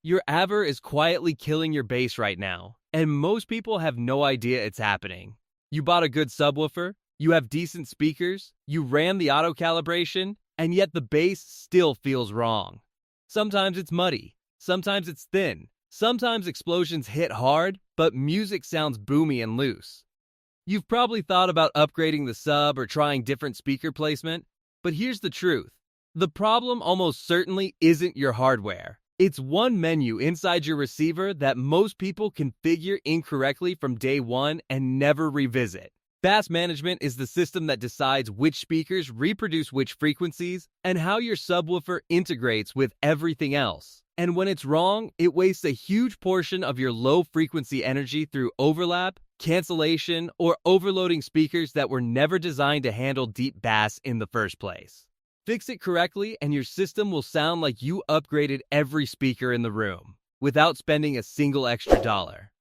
Your AVR is quietly killing your bass right now, and most people have no idea it's happening. You bought a good subwoofer, you have decent speakers, you ran the auto calibration, and yet the bass still feels wrong. Sometimes it's muddy, sometimes it's thin, sometimes explosions hit hard, but music sounds boomy and loose. You've probably thought about upgrading the sub or trying different speaker placement, but here's the truth. The problem almost certainly isn't your hardware. It's one menu inside your receiver that most people configure incorrectly from day one and never revisit. Bass management is the system that decides which speakers reproduce which frequencies and how your subwoofer integrates with everything else. And when it's wrong, it wastes a huge portion of your low-frequency energy through overlap, cancellation, or overloading speakers that were never designed to handle deep bass in the first place. Fix it correctly and your system will sound like you upgraded every speaker in the room, without spending a single extra dollar.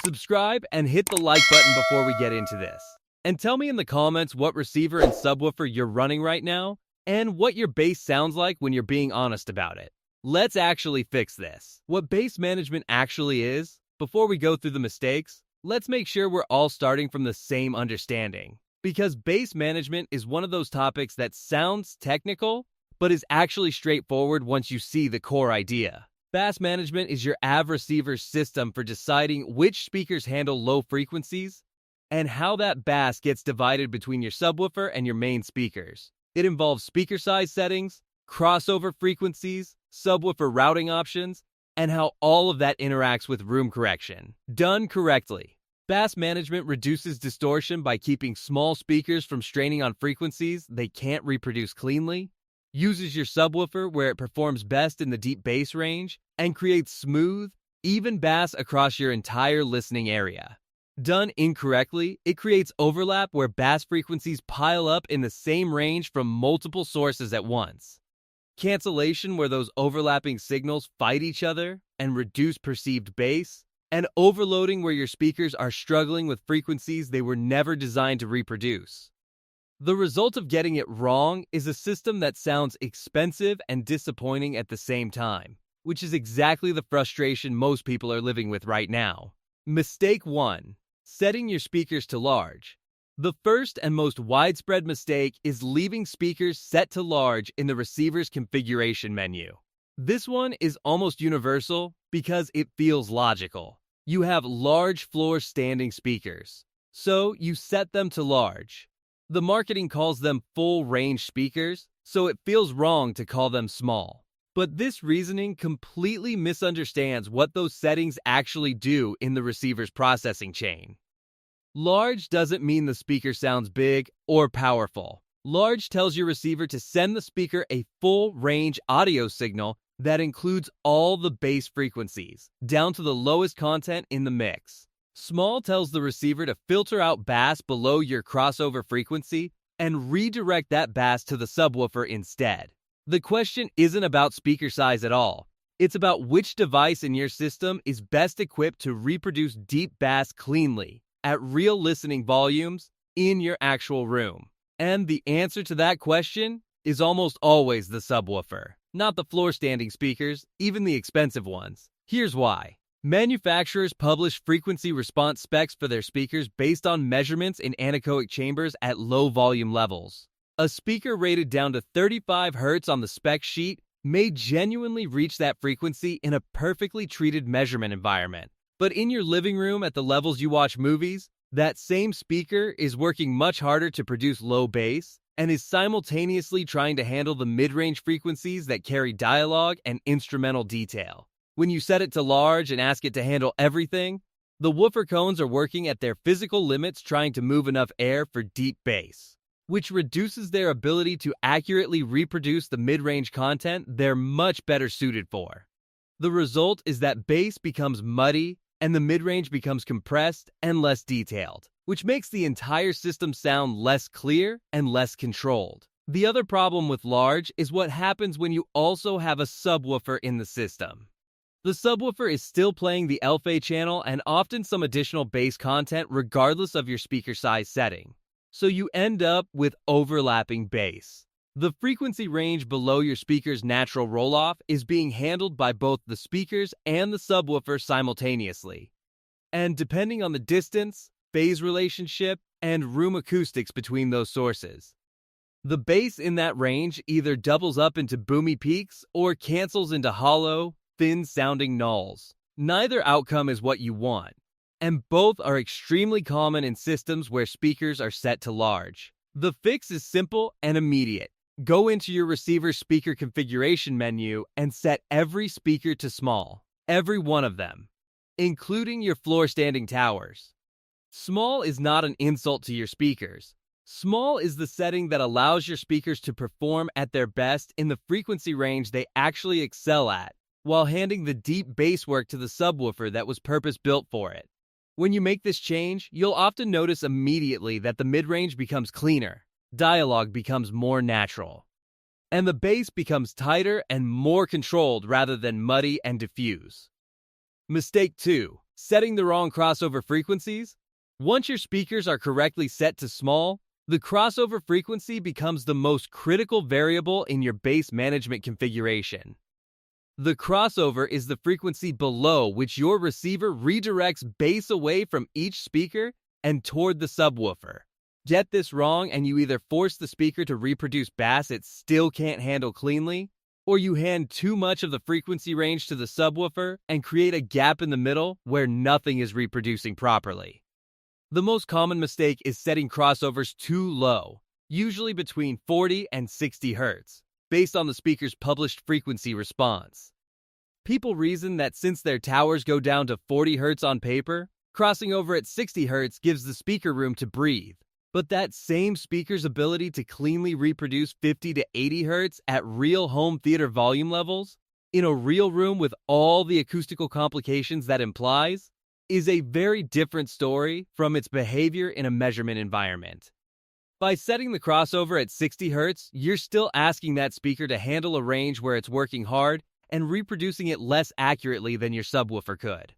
Subscribe and hit the like button before we get into this. And tell me in the comments what receiver and subwoofer you're running right now, and what your bass sounds like when you're being honest about it. Let's actually fix this. What bass management actually is, before we go through the mistakes, let's make sure we're all starting from the same understanding. Because bass management is one of those topics that sounds technical, but is actually straightforward once you see the core idea. Bass management is your AV receiver system for deciding which speakers handle low frequencies and how that bass gets divided between your subwoofer and your main speakers. It involves speaker size settings, crossover frequencies, subwoofer routing options, and how all of that interacts with room correction. Done correctly, bass management reduces distortion by keeping small speakers from straining on frequencies they can't reproduce cleanly, uses your subwoofer where it performs best in the deep bass range, and creates smooth, even bass across your entire listening area. Done incorrectly, it creates overlap where bass frequencies pile up in the same range from multiple sources at once. Cancellation where those overlapping signals fight each other and reduce perceived bass, and overloading where your speakers are struggling with frequencies they were never designed to reproduce. The result of getting it wrong is a system that sounds expensive and disappointing at the same time, which is exactly the frustration most people are living with right now. Mistake 1. Setting your speakers to large. The first and most widespread mistake is leaving speakers set to large in the receiver's configuration menu. This one is almost universal because it feels logical. You have large floor standing speakers, so you set them to large. The marketing calls them full range speakers, so it feels wrong to call them small. But this reasoning completely misunderstands what those settings actually do in the receiver's processing chain. Large doesn't mean the speaker sounds big or powerful. Large tells your receiver to send the speaker a full range audio signal that includes all the bass frequencies, down to the lowest content in the mix. Small tells the receiver to filter out bass below your crossover frequency and redirect that bass to the subwoofer instead. The question isn't about speaker size at all. It's about which device in your system is best equipped to reproduce deep bass cleanly, at real listening volumes, in your actual room. And the answer to that question is almost always the subwoofer, not the floor-standing speakers, even the expensive ones. Here's why. Manufacturers publish frequency response specs for their speakers based on measurements in anechoic chambers at low volume levels. A speaker rated down to 35 Hz on the spec sheet may genuinely reach that frequency in a perfectly treated measurement environment. But in your living room at the levels you watch movies, that same speaker is working much harder to produce low bass and is simultaneously trying to handle the mid-range frequencies that carry dialogue and instrumental detail. When you set it to large and ask it to handle everything, the woofer cones are working at their physical limits trying to move enough air for deep bass, which reduces their ability to accurately reproduce the mid-range content they're much better suited for. The result is that bass becomes muddy and the mid-range becomes compressed and less detailed, which makes the entire system sound less clear and less controlled. The other problem with large is what happens when you also have a subwoofer in the system. The subwoofer is still playing the LFE channel and often some additional bass content regardless of your speaker size setting. So you end up with overlapping bass. The frequency range below your speaker's natural roll-off is being handled by both the speakers and the subwoofer simultaneously. And depending on the distance, phase relationship, and room acoustics between those sources, the bass in that range either doubles up into boomy peaks or cancels into hollow, thin-sounding nulls. Neither outcome is what you want, and both are extremely common in systems where speakers are set to large. The fix is simple and immediate. Go into your receiver's speaker configuration menu and set every speaker to small, every one of them, including your floor-standing towers. Small is not an insult to your speakers. Small is the setting that allows your speakers to perform at their best in the frequency range they actually excel at, while handing the deep bass work to the subwoofer that was purpose-built for it. When you make this change, you'll often notice immediately that the mid-range becomes cleaner, dialogue becomes more natural, and the bass becomes tighter and more controlled rather than muddy and diffuse. Mistake 2. Setting the wrong crossover frequencies. Once your speakers are correctly set to small, the crossover frequency becomes the most critical variable in your bass management configuration. The crossover is the frequency below which your receiver redirects bass away from each speaker and toward the subwoofer. Get this wrong and you either force the speaker to reproduce bass it still can't handle cleanly, or you hand too much of the frequency range to the subwoofer and create a gap in the middle where nothing is reproducing properly. The most common mistake is setting crossovers too low, usually between 40 and 60 Hz, based on the speaker's published frequency response. People reason that since their towers go down to 40 Hz on paper, crossing over at 60 Hz gives the speaker room to breathe. But that same speaker's ability to cleanly reproduce 50 to 80 Hz at real home theater volume levels, in a real room with all the acoustical complications that implies, is a very different story from its behavior in a measurement environment. By setting the crossover at 60 Hz, you're still asking that speaker to handle a range where it's working hard and reproducing it less accurately than your subwoofer could.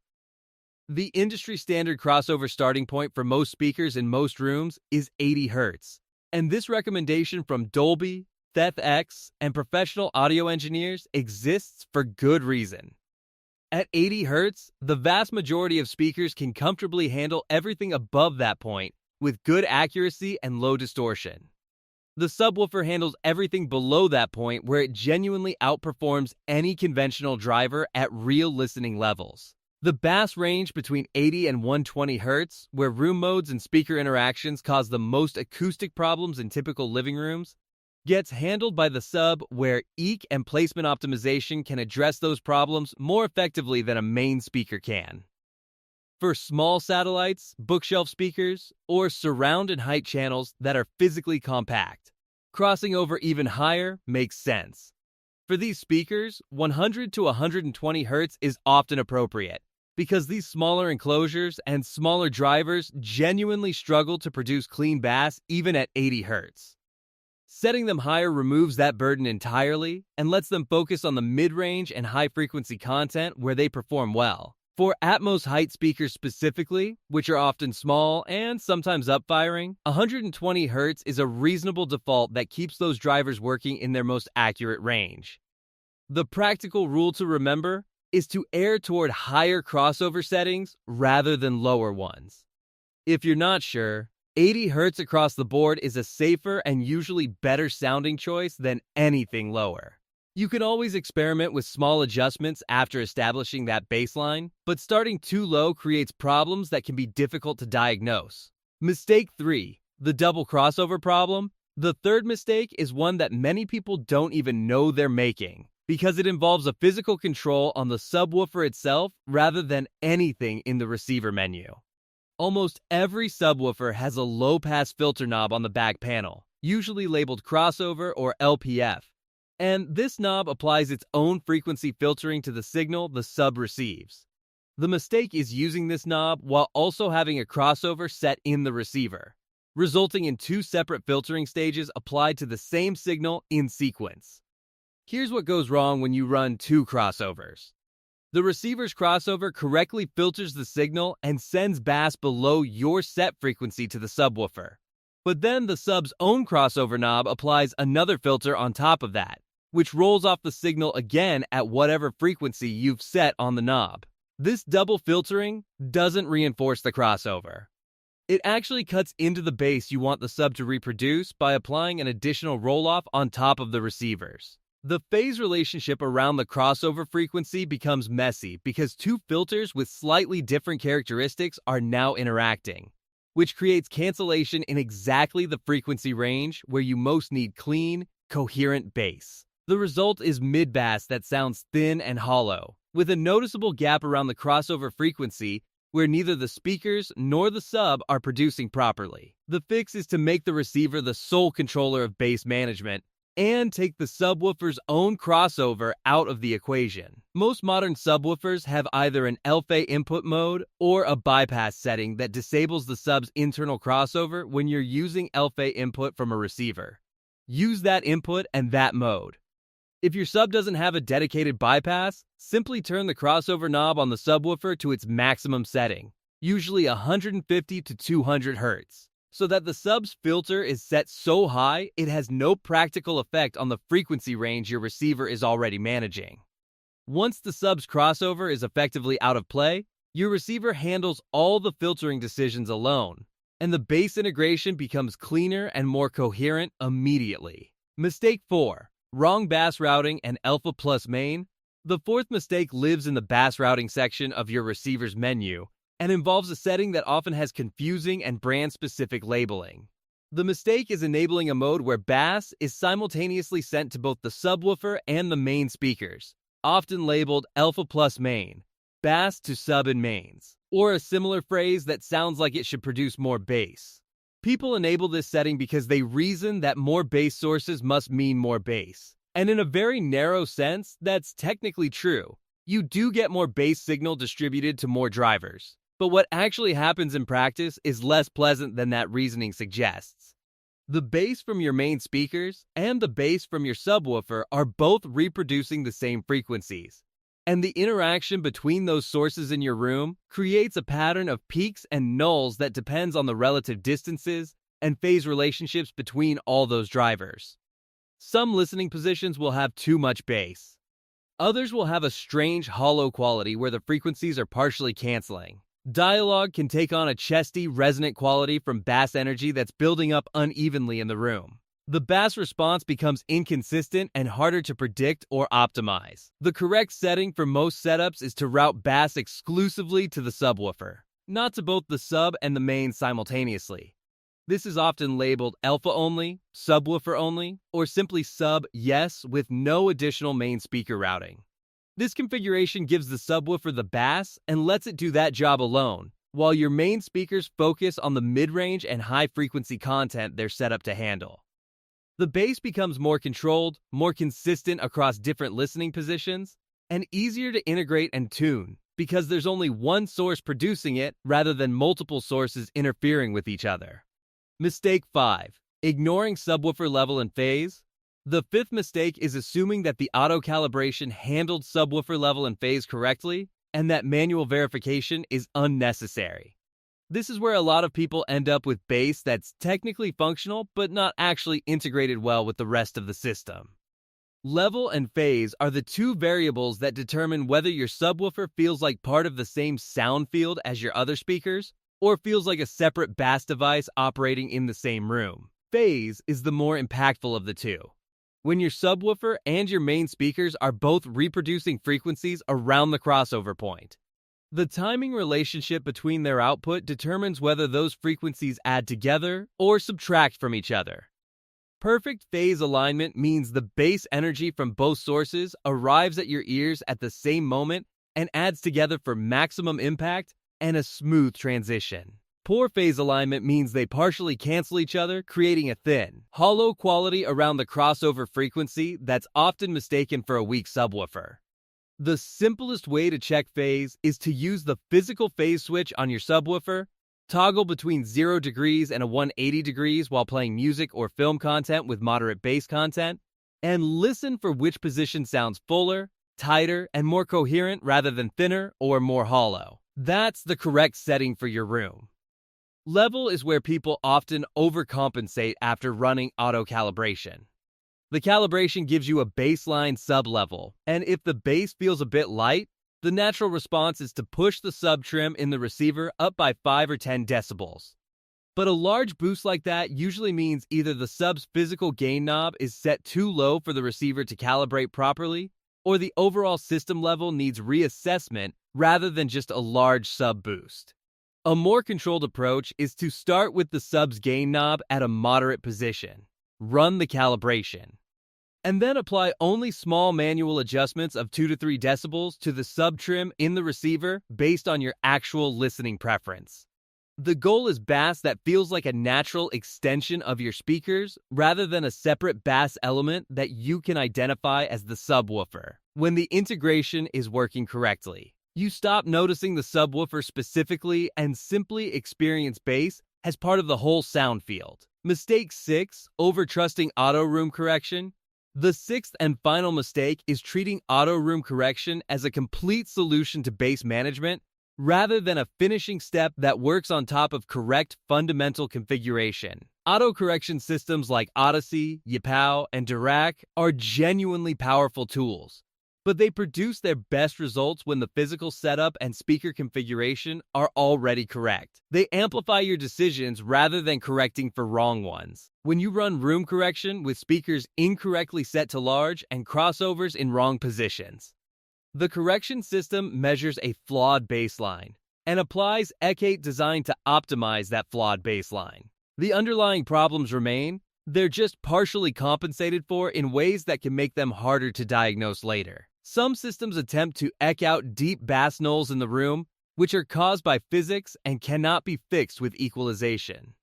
The industry standard crossover starting point for most speakers in most rooms is 80 Hz, and this recommendation from Dolby, ThefX, and professional audio engineers exists for good reason. At 80 Hz, the vast majority of speakers can comfortably handle everything above that point with good accuracy and low distortion. The subwoofer handles everything below that point where it genuinely outperforms any conventional driver at real listening levels. The bass range between 80 and 120 Hz, where room modes and speaker interactions cause the most acoustic problems in typical living rooms, gets handled by the sub where eARC and placement optimization can address those problems more effectively than a main speaker can. For small satellites, bookshelf speakers, or surround and height channels that are physically compact, crossing over even higher makes sense. For these speakers, 100 to 120 Hz is often appropriate, because these smaller enclosures and smaller drivers genuinely struggle to produce clean bass even at 80 Hz. Setting them higher removes that burden entirely and lets them focus on the mid-range and high-frequency content where they perform well. For Atmos height speakers specifically, which are often small and sometimes upfiring, 120 Hz is a reasonable default that keeps those drivers working in their most accurate range. The practical rule to remember is to err toward higher crossover settings rather than lower ones. If you're not sure, 80 Hz across the board is a safer and usually better sounding choice than anything lower. You can always experiment with small adjustments after establishing that baseline, but starting too low creates problems that can be difficult to diagnose. Mistake 3. The double crossover problem. The third mistake is one that many people don't even know they're making, because it involves a physical control on the subwoofer itself rather than anything in the receiver menu. Almost every subwoofer has a low-pass filter knob on the back panel, usually labeled crossover or LPF, and this knob applies its own frequency filtering to the signal the sub receives. The mistake is using this knob while also having a crossover set in the receiver, resulting in two separate filtering stages applied to the same signal in sequence. Here's what goes wrong when you run two crossovers. The receiver's crossover correctly filters the signal and sends bass below your set frequency to the subwoofer. But then the sub's own crossover knob applies another filter on top of that, which rolls off the signal again at whatever frequency you've set on the knob. This double filtering doesn't reinforce the crossover. It actually cuts into the bass you want the sub to reproduce by applying an additional roll-off on top of the receivers. The phase relationship around the crossover frequency becomes messy because two filters with slightly different characteristics are now interacting, which creates cancellation in exactly the frequency range where you most need clean, coherent bass. The result is mid-bass that sounds thin and hollow, with a noticeable gap around the crossover frequency where neither the speakers nor the sub are producing properly. The fix is to make the receiver the sole controller of bass management and take the subwoofer's own crossover out of the equation. Most modern subwoofers have either an LFE input mode or a bypass setting that disables the sub's internal crossover when you're using LFE input from a receiver. Use that input and that mode. If your sub doesn't have a dedicated bypass, simply turn the crossover knob on the subwoofer to its maximum setting, usually 150 to 200 Hz, so that the sub's filter is set so high it has no practical effect on the frequency range your receiver is already managing. Once the sub's crossover is effectively out of play, your receiver handles all the filtering decisions alone, and the bass integration becomes cleaner and more coherent immediately. Mistake 4. Wrong bass routing and LFE+Main. The fourth mistake lives in the bass routing section of your receiver's menu and involves a setting that often has confusing and brand-specific labeling. The mistake is enabling a mode where bass is simultaneously sent to both the subwoofer and the main speakers, often labeled LFE+Main, bass to sub and mains, or a similar phrase that sounds like it should produce more bass. People enable this setting because they reason that more bass sources must mean more bass. And in a very narrow sense, that's technically true. You do get more bass signal distributed to more drivers. But what actually happens in practice is less pleasant than that reasoning suggests. The bass from your main speakers and the bass from your subwoofer are both reproducing the same frequencies. And the interaction between those sources in your room creates a pattern of peaks and nulls that depends on the relative distances and phase relationships between all those drivers. Some listening positions will have too much bass. Others will have a strange hollow quality where the frequencies are partially canceling. Dialogue can take on a chesty, resonant quality from bass energy that's building up unevenly in the room. The bass response becomes inconsistent and harder to predict or optimize. The correct setting for most setups is to route bass exclusively to the subwoofer, not to both the sub and the main simultaneously. This is often labeled alpha only, subwoofer only, or simply sub yes with no additional main speaker routing. This configuration gives the subwoofer the bass and lets it do that job alone, while your main speakers focus on the mid-range and high-frequency content they're set up to handle. The bass becomes more controlled, more consistent across different listening positions, and easier to integrate and tune because there's only one source producing it rather than multiple sources interfering with each other. Mistake 5. Ignoring subwoofer level and phase. The fifth mistake is assuming that the auto calibration handled subwoofer level and phase correctly and that manual verification is unnecessary. This is where a lot of people end up with bass that's technically functional but not actually integrated well with the rest of the system. Level and phase are the two variables that determine whether your subwoofer feels like part of the same sound field as your other speakers or feels like a separate bass device operating in the same room. Phase is the more impactful of the two. When your subwoofer and your main speakers are both reproducing frequencies around the crossover point. The timing relationship between their output determines whether those frequencies add together or subtract from each other. Perfect phase alignment means the bass energy from both sources arrives at your ears at the same moment and adds together for maximum impact and a smooth transition. Poor phase alignment means they partially cancel each other, creating a thin, hollow quality around the crossover frequency that's often mistaken for a weak subwoofer. The simplest way to check phase is to use the physical phase switch on your subwoofer, toggle between 0 degrees and a 180 degrees while playing music or film content with moderate bass content, and listen for which position sounds fuller, tighter, and more coherent rather than thinner or more hollow. That's the correct setting for your room. Level is where people often overcompensate after running auto calibration. The calibration gives you a baseline sub-level, and if the bass feels a bit light, the natural response is to push the sub-trim in the receiver up by 5 or 10 decibels. But a large boost like that usually means either the sub's physical gain knob is set too low for the receiver to calibrate properly, or the overall system level needs reassessment rather than just a large sub boost. A more controlled approach is to start with the sub's gain knob at a moderate position, run the calibration, and then apply only small manual adjustments of 2 to 3 decibels to the sub trim in the receiver based on your actual listening preference. The goal is bass that feels like a natural extension of your speakers rather than a separate bass element that you can identify as the subwoofer. When the integration is working correctly, you stop noticing the subwoofer specifically and simply experience bass as part of the whole sound field. Mistake 6, over-trusting auto room correction. The sixth and final mistake is treating auto room correction as a complete solution to bass management rather than a finishing step that works on top of correct fundamental configuration. Auto correction systems like Odyssey, Yapao, and Dirac are genuinely powerful tools, but they produce their best results when the physical setup and speaker configuration are already correct. They amplify your decisions rather than correcting for wrong ones. When you run room correction with speakers incorrectly set to large and crossovers in wrong positions, the correction system measures a flawed baseline and applies EC8 designed to optimize that flawed baseline. The underlying problems remain, they're just partially compensated for in ways that can make them harder to diagnose later. Some systems attempt to eke out deep bass nulls in the room, which are caused by physics and cannot be fixed with equalization,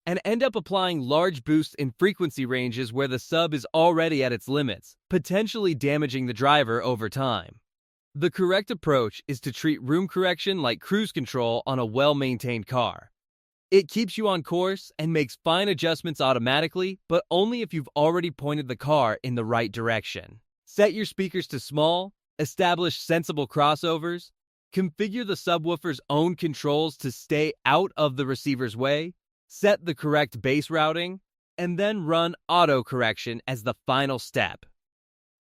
and end up applying large boosts in frequency ranges where the sub is already at its limits, potentially damaging the driver over time. The correct approach is to treat room correction like cruise control on a well-maintained car. It keeps you on course and makes fine adjustments automatically, but only if you've already pointed the car in the right direction. Set your speakers to small, establish sensible crossovers, configure the subwoofer's own controls to stay out of the receiver's way, set the correct bass routing, and then run auto correction as the final step.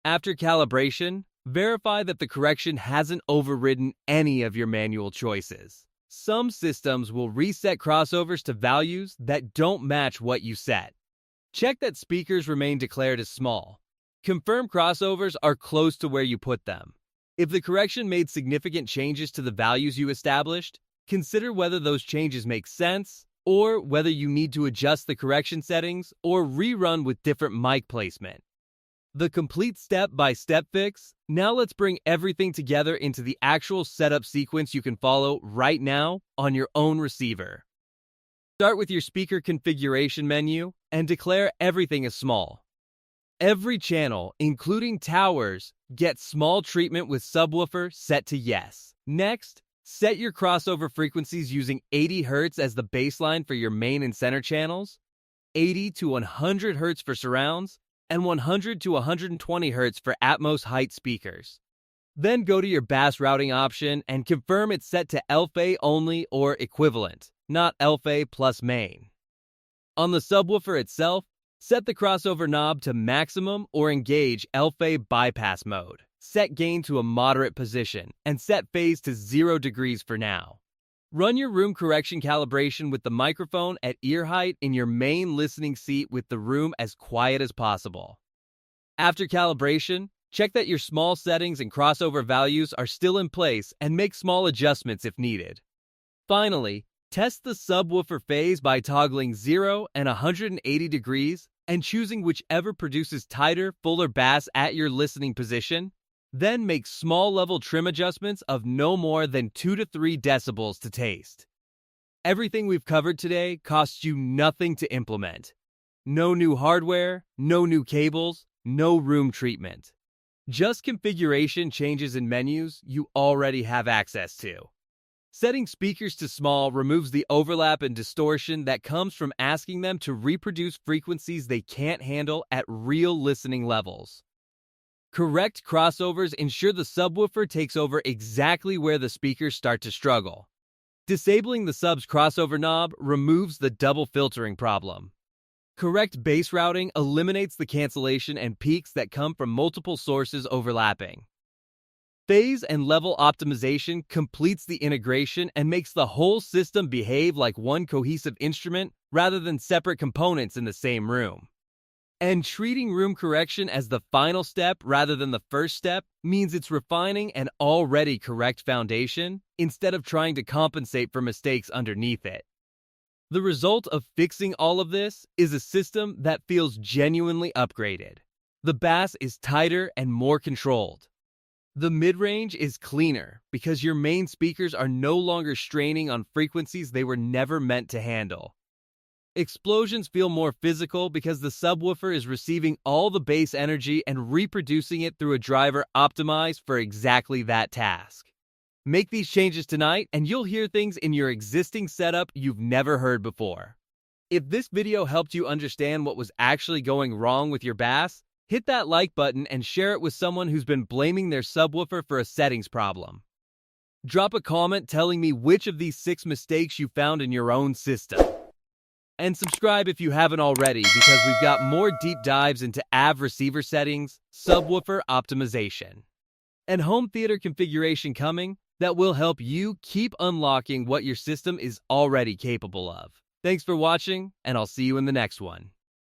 After calibration, verify that the correction hasn't overridden any of your manual choices. Some systems will reset crossovers to values that don't match what you set. Check that speakers remain declared as small. Confirm crossovers are close to where you put them. If the correction made significant changes to the values you established, consider whether those changes make sense or whether you need to adjust the correction settings or rerun with different mic placement. The complete step-by-step fix. Now let's bring everything together into the actual setup sequence you can follow right now on your own receiver. Start with your speaker configuration menu and declare everything as small. Every channel, including towers, gets small treatment with subwoofer set to yes. Next, set your crossover frequencies using 80 Hz as the baseline for your main and center channels, 80 to 100 Hz for surrounds, and 100 to 120 Hz for Atmos height speakers. Then go to your bass routing option and confirm it's set to LFE only or equivalent, not LFE+Main. On the subwoofer itself, set the crossover knob to maximum or engage LFE bypass mode. Set gain to a moderate position and set phase to 0 degrees for now. Run your room correction calibration with the microphone at ear height in your main listening seat with the room as quiet as possible. After calibration, check that your small settings and crossover values are still in place and make small adjustments if needed. Finally, test the subwoofer phase by toggling 0 and 180 degrees and choosing whichever produces tighter, fuller bass at your listening position. Then make small level trim adjustments of no more than 2 to 3 decibels to taste. Everything we've covered today costs you nothing to implement. No new hardware, no new cables, no room treatment. Just configuration changes in menus you already have access to. Setting speakers to small removes the overlap and distortion that comes from asking them to reproduce frequencies they can't handle at real listening levels. Correct crossovers ensure the subwoofer takes over exactly where the speakers start to struggle. Disabling the sub's crossover knob removes the double filtering problem. Correct bass routing eliminates the cancellation and peaks that come from multiple sources overlapping. Phase and level optimization completes the integration and makes the whole system behave like one cohesive instrument rather than separate components in the same room. And treating room correction as the final step rather than the first step means it's refining an already correct foundation instead of trying to compensate for mistakes underneath it. The result of fixing all of this is a system that feels genuinely upgraded. The bass is tighter and more controlled. The mid-range is cleaner because your main speakers are no longer straining on frequencies they were never meant to handle. Explosions feel more physical because the subwoofer is receiving all the bass energy and reproducing it through a driver optimized for exactly that task. Make these changes tonight and you'll hear things in your existing setup you've never heard before. If this video helped you understand what was actually going wrong with your bass, hit that like button and share it with someone who's been blaming their subwoofer for a settings problem. Drop a comment telling me which of these 6 mistakes you found in your own system. And subscribe if you haven't already because we've got more deep dives into AV receiver settings, subwoofer optimization, and home theater configuration coming that will help you keep unlocking what your system is already capable of. Thanks for watching, and I'll see you in the next one.